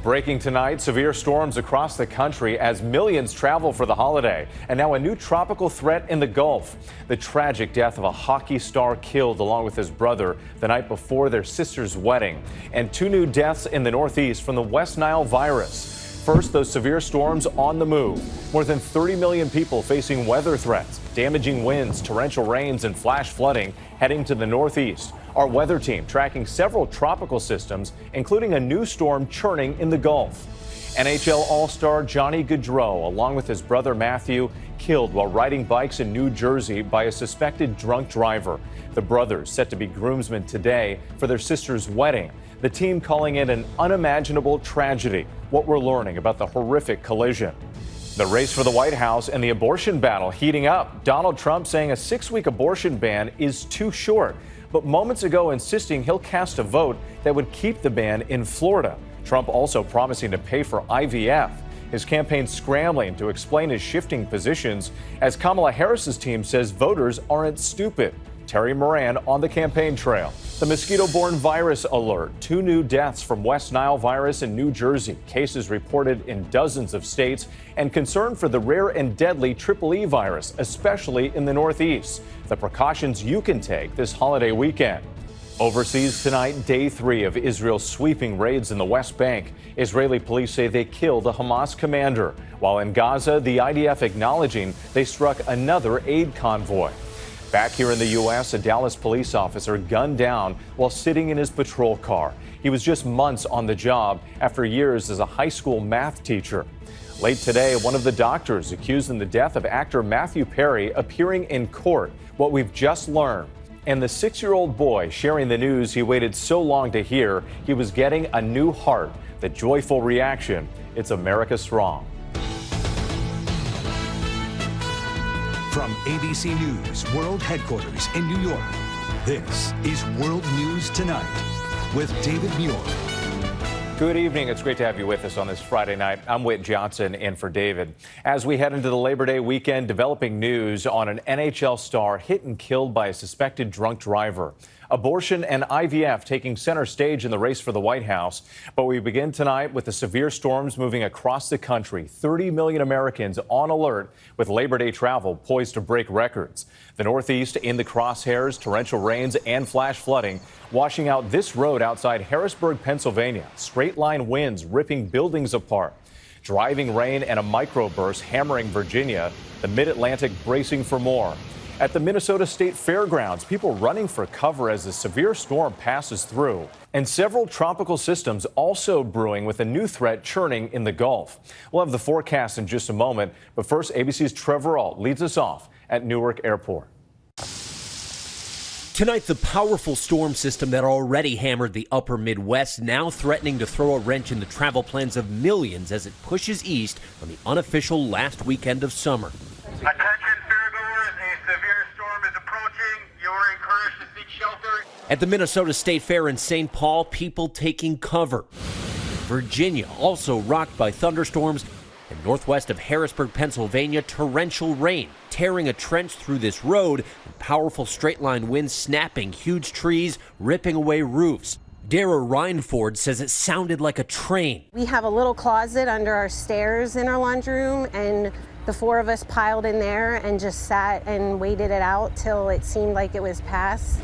Breaking tonight, severe storms across the country as millions travel for the holiday. And now a new tropical threat in the Gulf. The tragic death of a hockey star killed along with his brother the night before their sister's wedding. And 2 new deaths in the Northeast from the West Nile virus. First, those severe storms on the move. More than 30 million people facing weather threats, damaging winds, torrential rains, and flash flooding heading to the Northeast. Our weather team tracking several tropical systems, including a new storm churning in the Gulf. NHL All-Star Johnny Gaudreau, along with his brother Matthew, killed while riding bikes in New Jersey by a suspected drunk driver. The brothers set to be groomsmen today for their sister's wedding. The team calling it an unimaginable tragedy. What we're learning about the horrific collision. The race for the White House and the abortion battle heating up. Donald Trump saying a 6-week abortion ban is too short, but moments ago insisting he'll cast a vote that would keep the ban in Florida. Trump also promising to pay for IVF. His campaign scrambling to explain his shifting positions as Kamala Harris's team says voters aren't stupid. Terry Moran on the campaign trail. The mosquito-borne virus alert. 2 new deaths from West Nile virus in New Jersey. Cases reported in dozens of states and concern for the rare and deadly EEE virus, especially in the Northeast. The precautions you can take this holiday weekend. Overseas tonight, day 3 of Israel's sweeping raids in the West Bank. Israeli police say they killed a Hamas commander, while in Gaza, the IDF acknowledging they struck another aid convoy. Back here in the U.S., a Dallas police officer gunned down while sitting in his patrol car. He was just months on the job after years as a high school math teacher. Late today, one of the doctors accused in the death of actor Matthew Perry appearing in court. What we've just learned. And the 6-year-old boy sharing the news he waited so long to hear, he was getting a new heart. The joyful reaction, it's America Strong. From ABC News World Headquarters in New York, this is World News Tonight with David Muir. Good evening. It's great to have you with us on this Friday night. I'm Whit Johnson in for David. As we head into the Labor Day weekend, developing news on an NHL star hit and killed by a suspected drunk driver. Abortion and IVF taking center stage in the race for the White House. But we begin tonight with the severe storms moving across the country. 30 million Americans on alert with Labor Day travel poised to break records. The Northeast in the crosshairs, torrential rains and flash flooding washing out this road outside Harrisburg, Pennsylvania. Straight line winds ripping buildings apart. Driving rain and a microburst hammering Virginia. The Mid-Atlantic bracing for more. At the Minnesota State Fairgrounds, people running for cover as a severe storm passes through. And several tropical systems also brewing with a new threat churning in the Gulf. We'll have the forecast in just a moment, but first, ABC's Trevor Ault leads us off at Newark Airport. Tonight, the powerful storm system that already hammered the upper Midwest now threatening to throw a wrench in the travel plans of millions as it pushes east on the unofficial last weekend of summer. Attention, fairgoers, a severe storm is approaching. You are encouraged to seek shelter. At the Minnesota State Fair in St. Paul, people taking cover. Virginia also rocked by thunderstorms, and northwest of Harrisburg, Pennsylvania, torrential rain tearing a trench through this road and powerful straight-line winds snapping huge trees, ripping away roofs. Dara Reinford says it sounded like a train. We have a little closet under our stairs in our laundry room, and the 4 of us piled in there and just sat and waited it out till it seemed like it was past.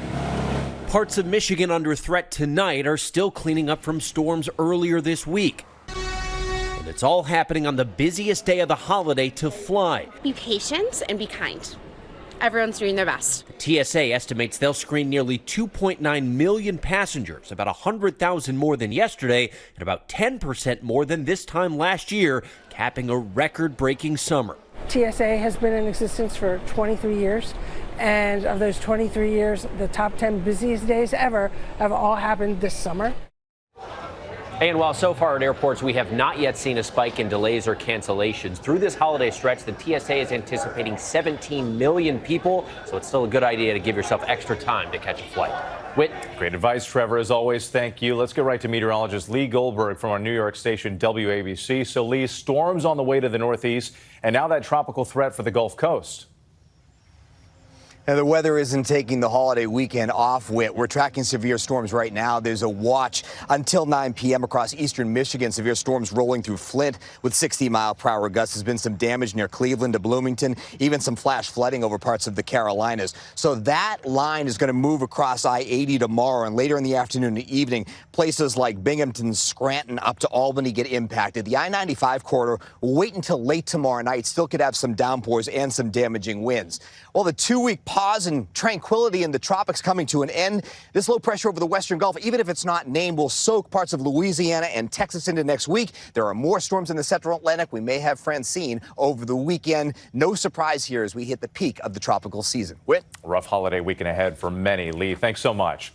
Parts of Michigan under threat tonight are still cleaning up from storms earlier this week. And it's all happening on the busiest day of the holiday to fly. Be patient and be kind. Everyone's doing their best. The TSA estimates they'll screen nearly 2.9 million passengers, about 100,000 more than yesterday, and about 10% more than this time last year, capping a record-breaking summer. TSA has been in existence for 23 years, and of those 23 years, the top 10 busiest days ever have all happened this summer. And while so far at airports we have not yet seen a spike in delays or cancellations, through this holiday stretch, the TSA is anticipating 17 million people, so it's still a good idea to give yourself extra time to catch a flight. Whit. Great advice, Trevor, as always. Thank you. Let's get right to meteorologist Lee Goldberg from our New York station, WABC. So, Lee, storms on the way to the Northeast, and now that tropical threat for the Gulf Coast. Now, the weather isn't taking the holiday weekend off, Whit. We're tracking severe storms right now. There's a watch until 9 p.m. across eastern Michigan. Severe storms rolling through Flint with 60-mile-per-hour gusts. There's been some damage near Cleveland to Bloomington, even some flash flooding over parts of the Carolinas. So that line is going to move across I-80 tomorrow, and later in the afternoon and evening, places like Binghamton, Scranton, up to Albany get impacted. The I-95 corridor will wait until late tomorrow night. Still could have some downpours and some damaging winds. Well, the 2-week pause and tranquility in the tropics coming to an end. This low pressure over the western Gulf, even if it's not named, will soak parts of Louisiana and Texas into next week. There are more storms in the central Atlantic. We may have Francine over the weekend. No surprise here as we hit the peak of the tropical season. Whit? Rough holiday weekend ahead for many. Lee, thanks so much.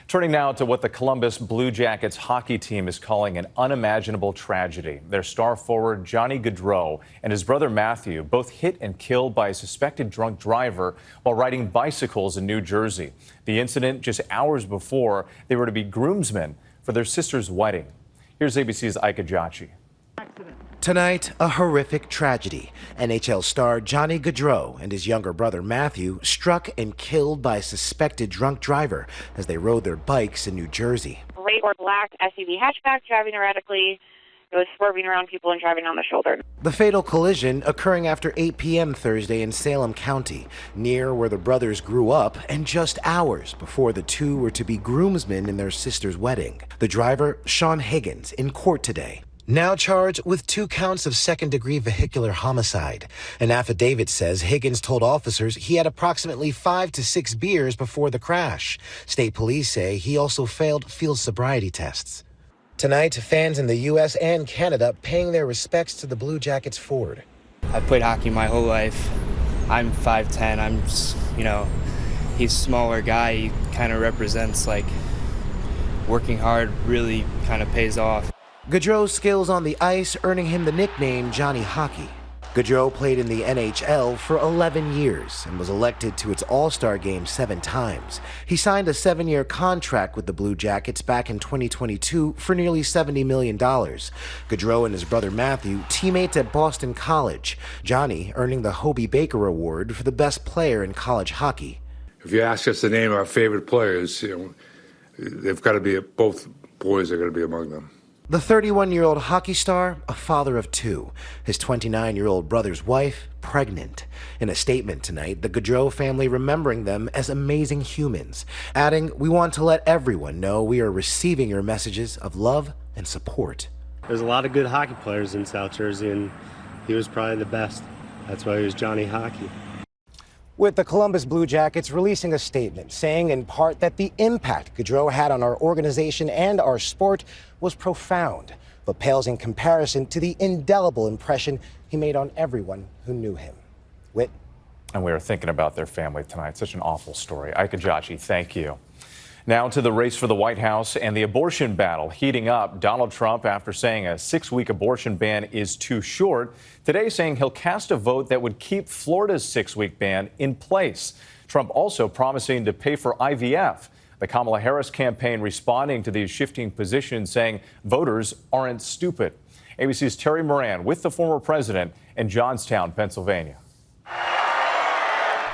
Turning now to what the Columbus Blue Jackets hockey team is calling an unimaginable tragedy. Their star forward, Johnny Gaudreau, and his brother Matthew, both hit and killed by a suspected drunk driver while riding bicycles in New Jersey. The incident just hours before they were to be groomsmen for their sister's wedding. Here's ABC's Ike Ejoichi. Tonight, a horrific tragedy. NHL star Johnny Gaudreau and his younger brother Matthew struck and killed by a suspected drunk driver as they rode their bikes in New Jersey. Gray or black SUV hatchback driving erratically. It was swerving around people and driving on the shoulder. The fatal collision occurring after 8 p.m. Thursday in Salem County, near where the brothers grew up, and just hours before the two were to be groomsmen in their sister's wedding. The driver, Sean Higgins, in court today, now charged with 2 counts of second-degree vehicular homicide. An affidavit says Higgins told officers he had approximately 5 to 6 beers before the crash. State police say he also failed field sobriety tests. Tonight, fans in the U.S. and Canada paying their respects to the Blue Jackets forward. I've played hockey my whole life. I'm 5'10". He's a smaller guy. He kind of represents, working hard really kind of pays off. Gaudreau's skills on the ice earning him the nickname Johnny Hockey. Gaudreau played in the NHL for 11 years and was elected to its All-Star game 7 times. He signed a 7-year contract with the Blue Jackets back in 2022 for nearly $70 million. Gaudreau and his brother Matthew, teammates at Boston College. Johnny earning the Hobey Baker Award for the best player in college hockey. If you ask us to name our favorite players, they've got to be, both boys are going to be among them. The 31-year-old hockey star, a father of 2. His 29-year-old brother's wife, pregnant. In a statement tonight, the Gaudreau family remembering them as amazing humans, adding, "We want to let everyone know we are receiving your messages of love and support." There's a lot of good hockey players in South Jersey, and he was probably the best. That's why he was Johnny Hockey. With the Columbus Blue Jackets releasing a statement saying in part that the impact Gaudreau had on our organization and our sport was profound, but pales in comparison to the indelible impression he made on everyone who knew him. Whit. And we are thinking about their family tonight. Such an awful story. Ike Ejoichi, thank you. Now to the race for the White House and the abortion battle heating up. Donald Trump, after saying a 6-week abortion ban is too short, today saying he'll cast a vote that would keep Florida's 6-week ban in place. Trump also promising to pay for IVF. The Kamala Harris campaign responding to these shifting positions, saying voters aren't stupid. ABC's Terry Moran with the former president in Johnstown, Pennsylvania.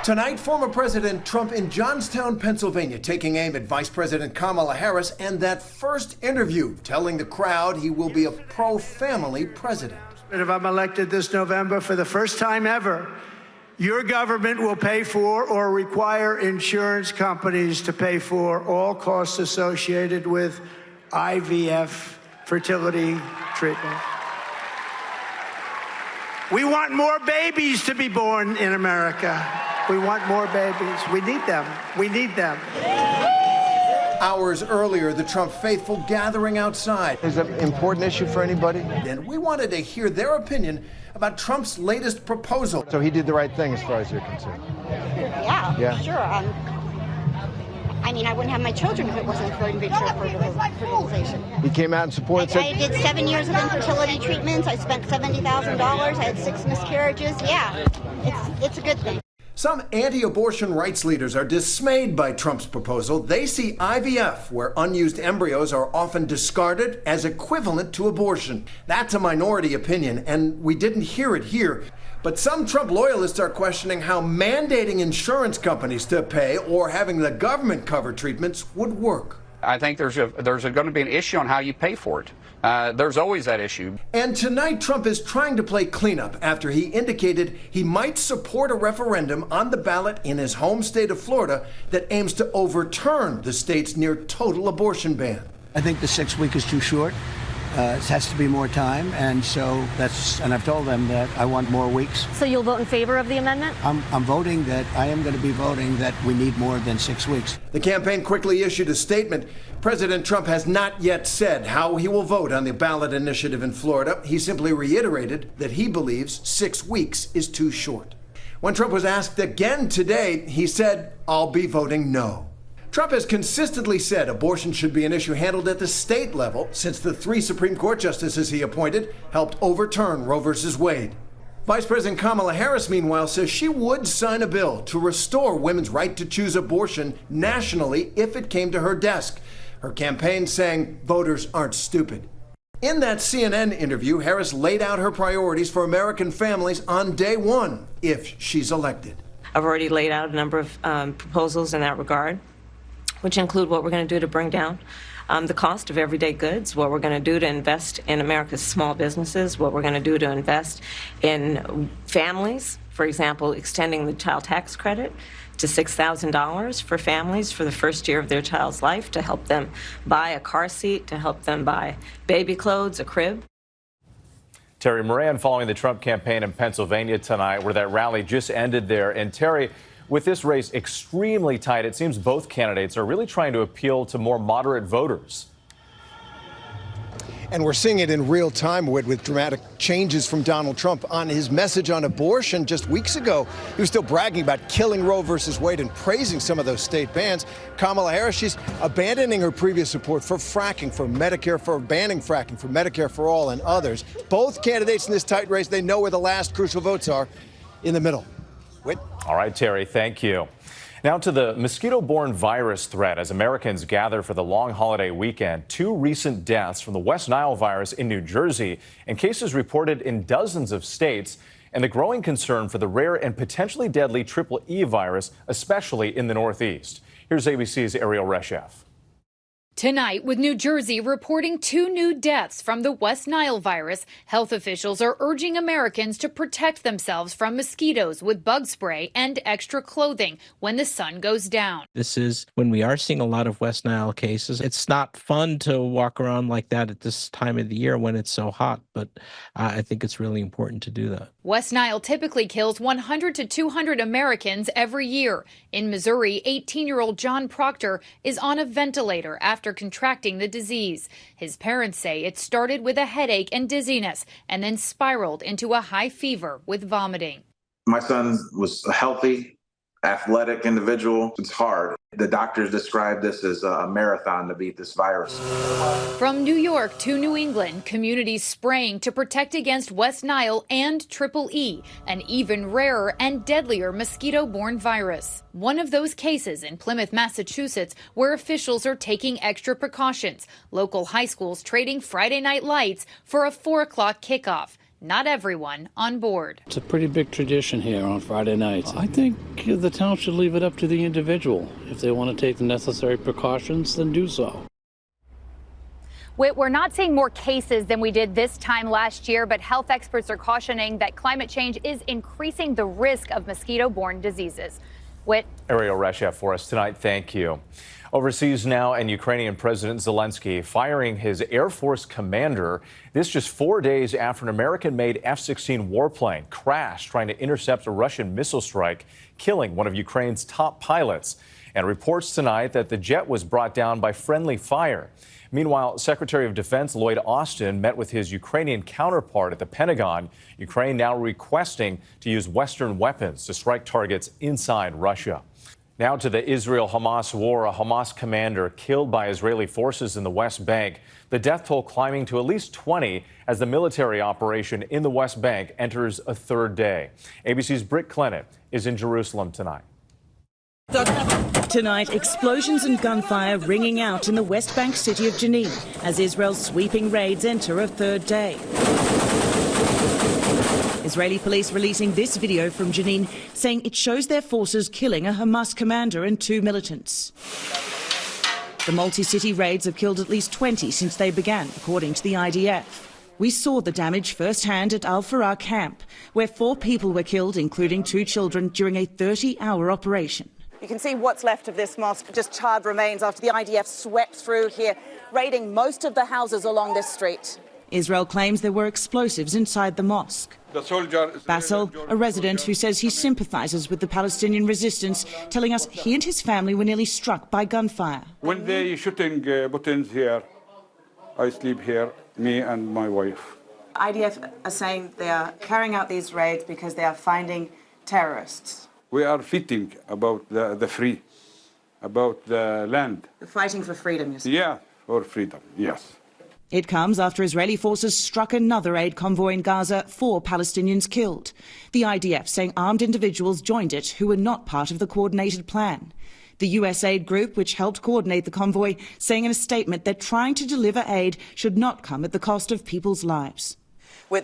Tonight, former President Trump in Johnstown, Pennsylvania, taking aim at Vice President Kamala Harris and that first interview, telling the crowd he will be a pro-family president. If I'm elected this November for the first time ever, your government will pay for or require insurance companies to pay for all costs associated with IVF fertility treatment. We want more babies to be born in America. We want more babies. We need them. We need them. Hours earlier, the Trump faithful gathering outside. Is it an important issue for anybody? And we wanted to hear their opinion about Trump's latest proposal. So he did the right thing as far as you're concerned? Yeah. Sure. I mean, I wouldn't have my children if it wasn't for in vitro fertilization. He came out and supported. I did 7 years of infertility treatments. I spent $70,000. I had 6 miscarriages. Yeah, it's a good thing. Some anti-abortion rights leaders are dismayed by Trump's proposal. They see IVF, where unused embryos are often discarded, as equivalent to abortion. That's a minority opinion, and we didn't hear it here. But some Trump loyalists are questioning how mandating insurance companies to pay or having the government cover treatments would work. I think there's going to be an issue on how you pay for it. There's always that issue. And tonight, Trump is trying to play cleanup after he indicated he might support a referendum on the ballot in his home state of Florida that aims to overturn the state's near total abortion ban. I think the 6 week is too short. It has to be more time, and so and I've told them that I want more weeks. So you'll vote in favor of the amendment? I am going to be voting that we need more than 6 weeks. The campaign quickly issued a statement. President Trump has not yet said how he will vote on the ballot initiative in Florida. He simply reiterated that he believes 6 weeks is too short. When Trump was asked again today, he said, "I'll be voting no." Trump has consistently said abortion should be an issue handled at the state level since the 3 Supreme Court justices he appointed helped overturn Roe v. Wade. Vice President Kamala Harris, meanwhile, says she would sign a bill to restore women's right to choose abortion nationally if it came to her desk. Her campaign saying voters aren't stupid. In that CNN interview, Harris laid out her priorities for American families on day one if she's elected. I've already laid out a number of proposals in that regard, which include what we're going to do to bring down the cost of everyday goods, what we're going to do to invest in America's small businesses, what we're going to do to invest in families, for example, extending the child tax credit to $6,000 for families for the first year of their child's life to help them buy a car seat, to help them buy baby clothes, a crib. Terry Moran following the Trump campaign in Pennsylvania tonight, where that rally just ended there. And Terry, with this race extremely tight, it seems both candidates are really trying to appeal to more moderate voters. And we're seeing it in real time with dramatic changes from Donald Trump on his message on abortion just weeks ago. He was still bragging about killing Roe versus Wade and praising some of those state bans. Kamala Harris, she's abandoning her previous support for fracking, for Medicare, for banning fracking, for Medicare for all and others. Both candidates in this tight race, they know where the last crucial votes are, in the middle. Whit? All right, Terry, thank you. Now to the mosquito-borne virus threat. As Americans gather for the long holiday weekend, 2 recent deaths from the West Nile virus in New Jersey and cases reported in dozens of states, and the growing concern for the rare and potentially deadly Triple E virus, especially in the Northeast. Here's ABC's Ariel Reshef. Tonight, with New Jersey reporting 2 new deaths from the West Nile virus, health officials are urging Americans to protect themselves from mosquitoes with bug spray and extra clothing when the sun goes down. This is when we are seeing a lot of West Nile cases. It's not fun to walk around like that at this time of the year when it's so hot, but I think it's really important to do that. West Nile typically kills 100 to 200 Americans every year. In Missouri, 18-year-old John Proctor is on a ventilator after contracting the disease. His parents say it started with a headache and dizziness and then spiraled into a high fever with vomiting. My son was a healthy, athletic individual. It's hard. The doctors describe this as a marathon to beat this virus. From New York to New England, communities spraying to protect against West Nile and Triple E, an even rarer and deadlier mosquito-borne virus. One of those cases in Plymouth, Massachusetts, where officials are taking extra precautions. Local high schools trading Friday night lights for a 4 o'clock kickoff. Not everyone on board. It's a pretty big tradition here on Friday nights. I think the town should leave it up to the individual. If they want to take the necessary precautions, then do so. We're not seeing more cases than we did this time last year, but health experts are cautioning that climate change is increasing the risk of mosquito-borne diseases. Ariel Reshef for us tonight. Thank you. Overseas now, and Ukrainian President Zelenskyy firing his Air Force commander. This just 4 days after an American-made F-16 warplane crashed trying to intercept a Russian missile strike, killing one of Ukraine's top pilots. And reports tonight that the jet was brought down by friendly fire. Meanwhile, Secretary of Defense Lloyd Austin met with his Ukrainian counterpart at the Pentagon. Ukraine now requesting to use Western weapons to strike targets inside Russia. Now to the Israel-Hamas war, a Hamas commander killed by Israeli forces in the West Bank. The death toll climbing to at least 20 as the military operation in the West Bank enters a 3rd day. ABC's Britt Clennett is in Jerusalem tonight. Tonight, explosions and gunfire ringing out in the West Bank city of Jenin as Israel's sweeping raids enter a 3rd day. Israeli police releasing this video from Jenin, saying it shows their forces killing a Hamas commander and 2 militants. The multi-city raids have killed at least 20 since they began, according to the IDF. We saw the damage firsthand at Al-Farah camp, where 4 people were killed, including 2 children, during a 30-hour operation. You can see what's left of this mosque, just charred remains after the IDF swept through here, raiding most of the houses along this street. Israel claims there were explosives inside the mosque. Bassel, a resident who says he sympathises with the Palestinian resistance, telling us he and his family were nearly struck by gunfire. When they shooting buttons here, I sleep here, me and my wife. IDF are saying they are carrying out these raids because they are finding terrorists. We are fighting about the free, about the land. Fighting for freedom, you say? Yeah, for freedom, yes. It comes after Israeli forces struck another aid convoy in Gaza, 4 Palestinians killed. The IDF saying armed individuals joined it who were not part of the coordinated plan. The US aid group, which helped coordinate the convoy, saying in a statement that trying to deliver aid should not come at the cost of people's lives.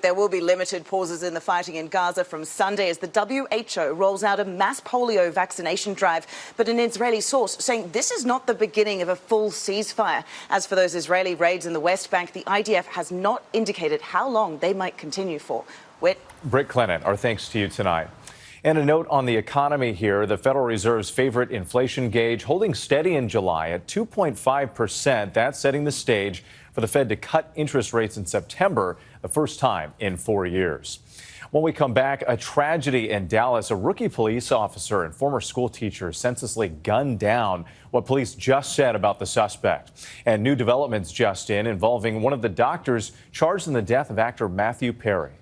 There will be limited pauses in the fighting in Gaza from Sunday as the WHO rolls out a mass polio vaccination drive. But an Israeli source saying this is not the beginning of a full ceasefire. As for those Israeli raids in the West Bank, the IDF has not indicated how long they might continue for. Britt Clennett, our thanks to you tonight. And a note on the economy here. The Federal Reserve's favorite inflation gauge holding steady in July at 2.5%. That's setting the stage for the Fed to cut interest rates in September, the first time in 4 years. When we come back, a tragedy in Dallas. A rookie police officer and former school teacher senselessly gunned down. What police just said about the suspect. And new developments just in involving one of the doctors charged in the death of actor Matthew Perry.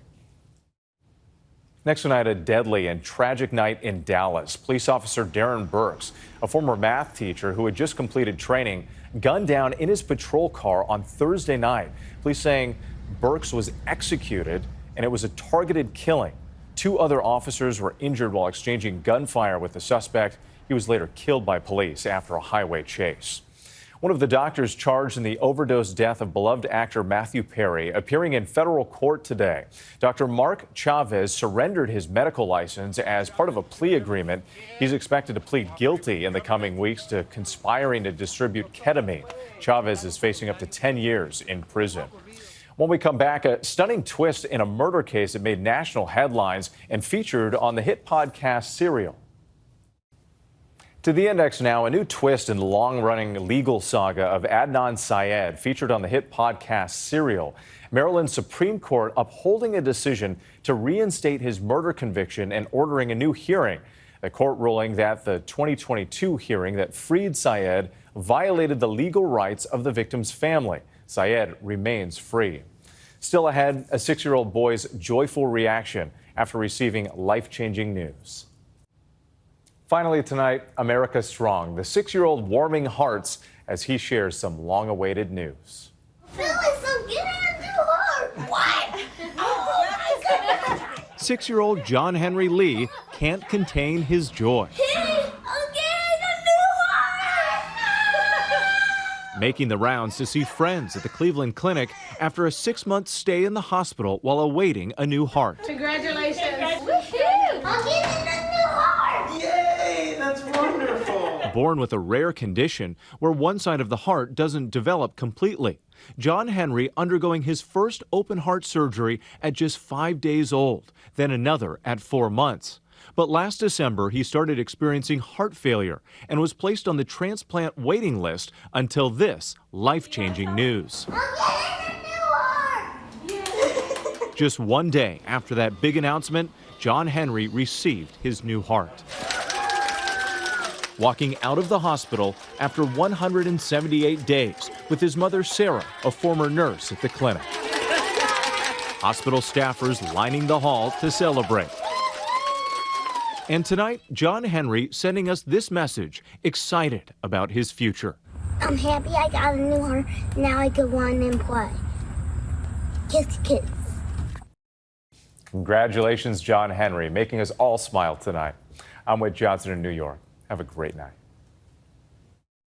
Next tonight, a deadly and tragic night in Dallas. Police officer Darren Burks, a former math teacher who had just completed training, gunned down in his patrol car on Thursday night. Police saying Burks was executed and it was a targeted killing. 2 other officers were injured while exchanging gunfire with the suspect. He was later killed by police after a highway chase. One of the doctors charged in the overdose death of beloved actor Matthew Perry appearing in federal court today. Dr. Mark Chavez surrendered his medical license as part of a plea agreement. He's expected to plead guilty in the coming weeks to conspiring to distribute ketamine. Chavez is facing up to 10 years in prison. When we come back, a stunning twist in a murder case that made national headlines and featured on the hit podcast Serial. To the index now, a new twist in the long-running legal saga of Adnan Syed, featured on the hit podcast Serial. Maryland's Supreme Court upholding a decision to reinstate his murder conviction and ordering a new hearing. The court ruling that the 2022 hearing that freed Syed violated the legal rights of the victim's family. Syed remains free. Still ahead, a 6-year-old boy's joyful reaction after receiving life-changing news. Finally tonight, America Strong, the 6-year-old warming hearts as he shares some long-awaited news. Feeling so good and too hard. What? Oh my goodness. 6-year-old John Henry Lee can't contain his joy. Making the rounds to see friends at the Cleveland Clinic after a 6-month stay in the hospital while awaiting a new heart. Congratulations. Woohoo! I'm getting a new heart. Yay, that's wonderful. Born with a rare condition where one side of the heart doesn't develop completely. John Henry undergoing his first open heart surgery at just 5 days old, then another at 4 months. But last December, he started experiencing heart failure and was placed on the transplant waiting list until this life-changing news. Just 1 day after that big announcement, John Henry received his new heart. Walking out of the hospital after 178 days with his mother, Sarah, a former nurse at the clinic. Hospital staffers lining the hall to celebrate. And tonight, John Henry sending us this message, excited about his future. I'm happy I got a new heart. Now I can run and play. Kiss, kiss. Congratulations, John Henry, making us all smile tonight. I'm Whit Johnson in New York. Have a great night.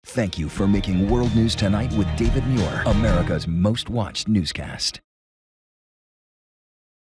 Thank you for making World News Tonight with David Muir, America's most watched newscast.